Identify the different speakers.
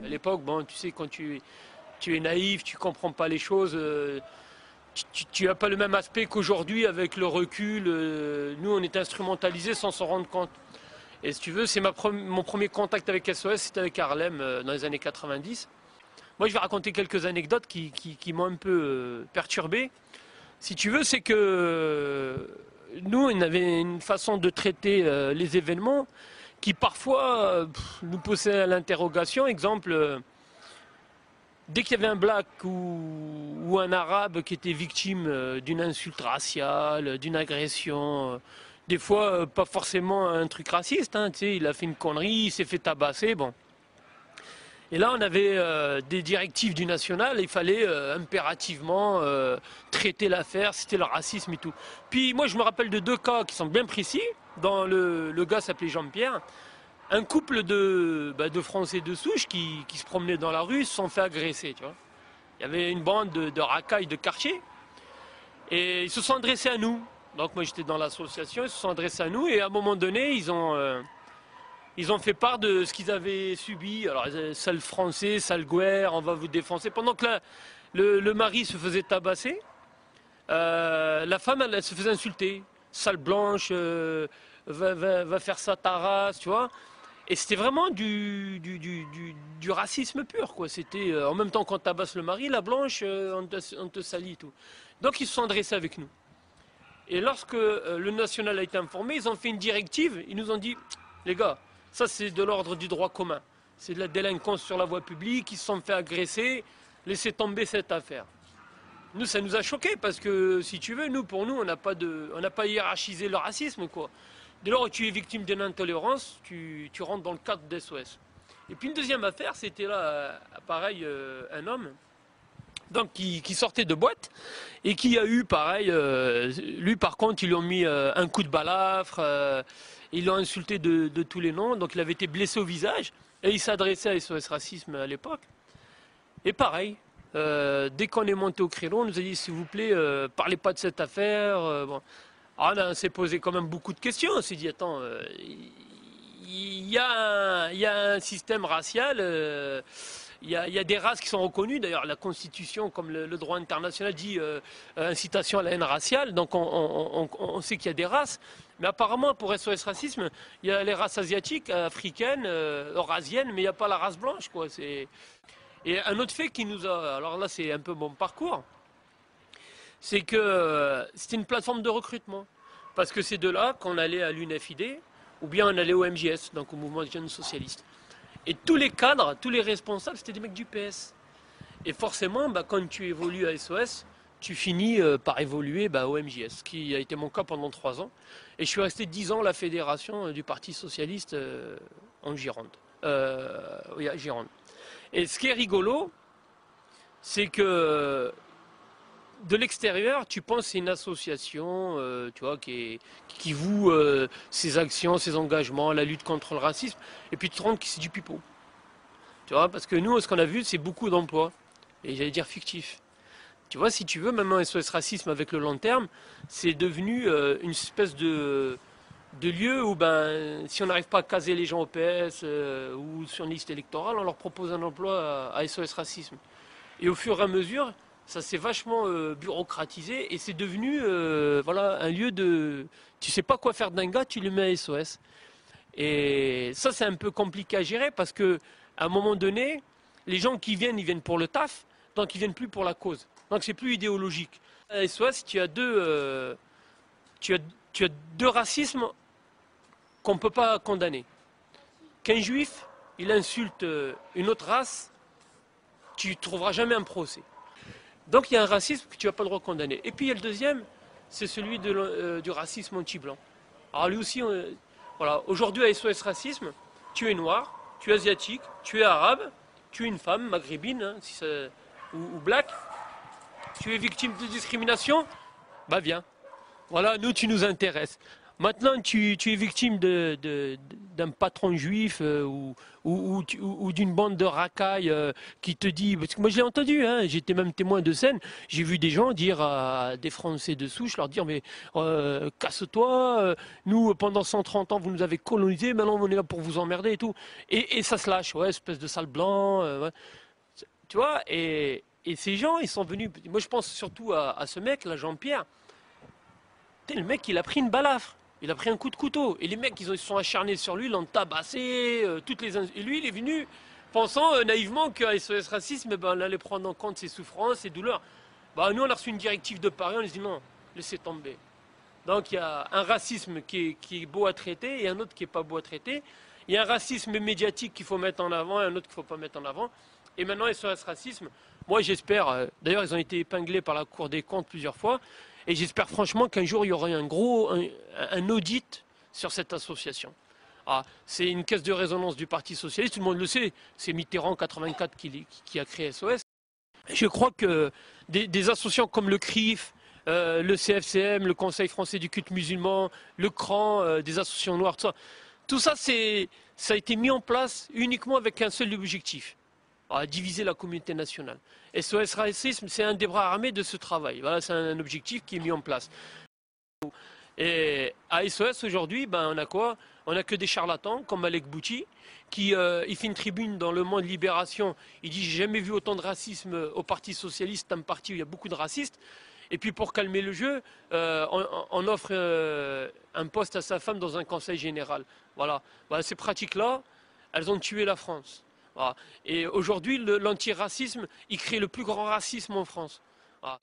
Speaker 1: À l'époque, bon, tu sais, quand tu es naïf, tu comprends pas les choses, tu n'as pas le même aspect qu'aujourd'hui avec le recul. Nous, on est instrumentalisés sans s'en rendre compte. Et si tu veux, c'est mon premier contact avec SOS, c'était avec Harlem dans les années 90. Moi, je vais raconter quelques anecdotes qui m'ont un peu perturbé. Si tu veux, c'est que nous, on avait une façon de traiter les événements qui parfois nous poussait à l'interrogation. Exemple, dès qu'il y avait un black ou un arabe qui était victime d'une insulte raciale, d'une agression, des fois pas forcément un truc raciste, hein, tu sais, il a fait une connerie, il s'est fait tabasser, bon. Et là, on avait des directives du national, il fallait impérativement traiter l'affaire, c'était le racisme et tout. Puis moi, je me rappelle de deux cas qui sont bien précis. Dans le gars s'appelait Jean-Pierre. Un couple de Français de souche qui se promenaient dans la rue se sont fait agresser, tu vois. Il y avait une bande de racailles de quartier et ils se sont adressés à nous. Donc moi j'étais dans l'association, ils se sont adressés à nous et à un moment donné ils ont fait part de ce qu'ils avaient subi. Alors sale français, sale guerre, on va vous défoncer. Pendant que le mari se faisait tabasser, la femme elle se faisait insulter. Sale blanche, va faire ça ta race, tu vois. Et c'était vraiment du racisme pur, quoi. C'était en même temps qu'on tabasse le mari, la blanche, on te salit tout. Donc ils se sont adressés avec nous. Et lorsque le national a été informé, ils ont fait une directive. Ils nous ont dit, les gars, ça c'est de l'ordre du droit commun. C'est de la délinquance sur la voie publique, ils se sont fait agresser, laissez tomber cette affaire. Nous, ça nous a choqués parce que, si tu veux, pour nous, on n'a pas hiérarchisé le racisme, quoi. Dès lors que tu es victime d'une intolérance, tu rentres dans le cadre d'SOS. Et puis une deuxième affaire, c'était là, pareil, un homme donc, qui sortait de boîte et qui a eu, pareil, lui par contre, ils lui ont mis un coup de balafre, ils l'ont insulté de tous les noms, donc il avait été blessé au visage et il s'adressait à SOS Racisme à l'époque. Et pareil, dès qu'on est monté au créneau, on nous a dit s'il vous plaît, parlez pas de cette affaire. Bon. Alors là, on s'est posé quand même beaucoup de questions. On s'est dit, attends, il y a un système racial, il y a des races qui sont reconnues. D'ailleurs, la Constitution, comme le droit international, dit incitation à la haine raciale. Donc on sait qu'il y a des races. Mais apparemment, pour SOS Racisme, il y a les races asiatiques, africaines, eurasiennes, mais il n'y a pas la race blanche, quoi. Et un autre fait qui nous a... Alors là, c'est un peu mon parcours. C'est que c'était une plateforme de recrutement. Parce que c'est de là qu'on allait à l'UNFID, ou bien on allait au MJS, donc au Mouvement des Jeunes Socialistes. Et tous les cadres, tous les responsables, c'était des mecs du PS. Et forcément, quand tu évolues à SOS, tu finis par évoluer au MJS, ce qui a été mon cas pendant 3 ans. Et je suis resté 10 ans à la fédération du Parti Socialiste en Gironde. Oui, à Gironde. Et ce qui est rigolo, c'est que de l'extérieur, tu penses que c'est une association tu vois, qui voue ses actions, ses engagements, la lutte contre le racisme, et puis tu te rends compte que c'est du pipeau. Tu vois, parce que nous, ce qu'on a vu, c'est beaucoup d'emplois, et j'allais dire fictifs. Tu vois, si tu veux, maintenant SOS Racisme avec le long terme, c'est devenu une espèce de lieu où si on n'arrive pas à caser les gens au PS ou sur une liste électorale, on leur propose un emploi à SOS Racisme. Et au fur et à mesure, ça s'est vachement bureaucratisé et c'est devenu voilà, un lieu de... Tu sais pas quoi faire d'un gars, tu le mets à SOS. Et ça, c'est un peu compliqué à gérer parce que à un moment donné, les gens qui viennent, ils viennent pour le taf, donc ils viennent plus pour la cause. Donc c'est plus idéologique. À SOS, tu as deux racismes qu'on ne peut pas condamner. Qu'un juif, il insulte une autre race, tu ne trouveras jamais un procès. Donc il y a un racisme que tu n'as pas le droit de condamner. Et puis il y a le deuxième, c'est celui du racisme anti-blanc. Alors lui aussi, voilà, aujourd'hui à SOS Racisme, tu es noir, tu es asiatique, tu es arabe, tu es une femme maghrébine hein, si ou black, tu es victime de discrimination, viens. Voilà, nous tu nous intéresses. Maintenant tu es victime d'un patron juif ou d'une bande de racailles qui te dit, parce que moi je l'ai entendu, hein, j'étais même témoin de scène, j'ai vu des gens dire à des Français de souche, leur dire mais casse-toi, nous pendant 130 ans vous nous avez colonisés, maintenant on est là pour vous emmerder et tout. Et ça se lâche, ouais, espèce de sale blanc, ouais. Tu vois, et ces gens ils sont venus, moi je pense surtout à ce mec là, Jean-Pierre. Le mec, il a pris une balafre. Il a pris un coup de couteau. Et les mecs, ils se sont acharnés sur lui, l'ont tabassé. Et lui, il est venu pensant naïvement qu'à SOS Racisme, eh ben, on allait prendre en compte ses souffrances, ses douleurs. Bah, nous, on a reçu une directive de Paris, on a dit non, laissez tomber. Donc, il y a un racisme qui est beau à traiter et un autre qui n'est pas beau à traiter. Il y a un racisme médiatique qu'il faut mettre en avant et un autre qu'il ne faut pas mettre en avant. Et maintenant, SOS Racisme, moi, j'espère, d'ailleurs, ils ont été épinglés par la Cour des comptes plusieurs fois. Et j'espère franchement qu'un jour, il y aura un audit sur cette association. Ah, c'est une caisse de résonance du Parti Socialiste, tout le monde le sait. C'est Mitterrand en 84 qui a créé SOS. Je crois que des associations comme le CRIF, le CFCM, le Conseil français du culte musulman, le CRAN, des associations noires, tout ça, ça a été mis en place uniquement avec un seul objectif. À diviser la communauté nationale. SOS Racisme, c'est un des bras armés de ce travail. Voilà, c'est un objectif qui est mis en place. Et à SOS aujourd'hui, ben, on a quoi? On n'a que des charlatans comme Malek Bouti, qui il fait une tribune dans Le Monde Libération. Il dit j'ai jamais vu autant de racisme au Parti Socialiste, un parti où il y a beaucoup de racistes. Et puis pour calmer le jeu, on offre un poste à sa femme dans un conseil général. Voilà, voilà, ces pratiques-là, elles ont tué la France. Voilà. Et aujourd'hui, l'antiracisme, il crée le plus grand racisme en France. Voilà.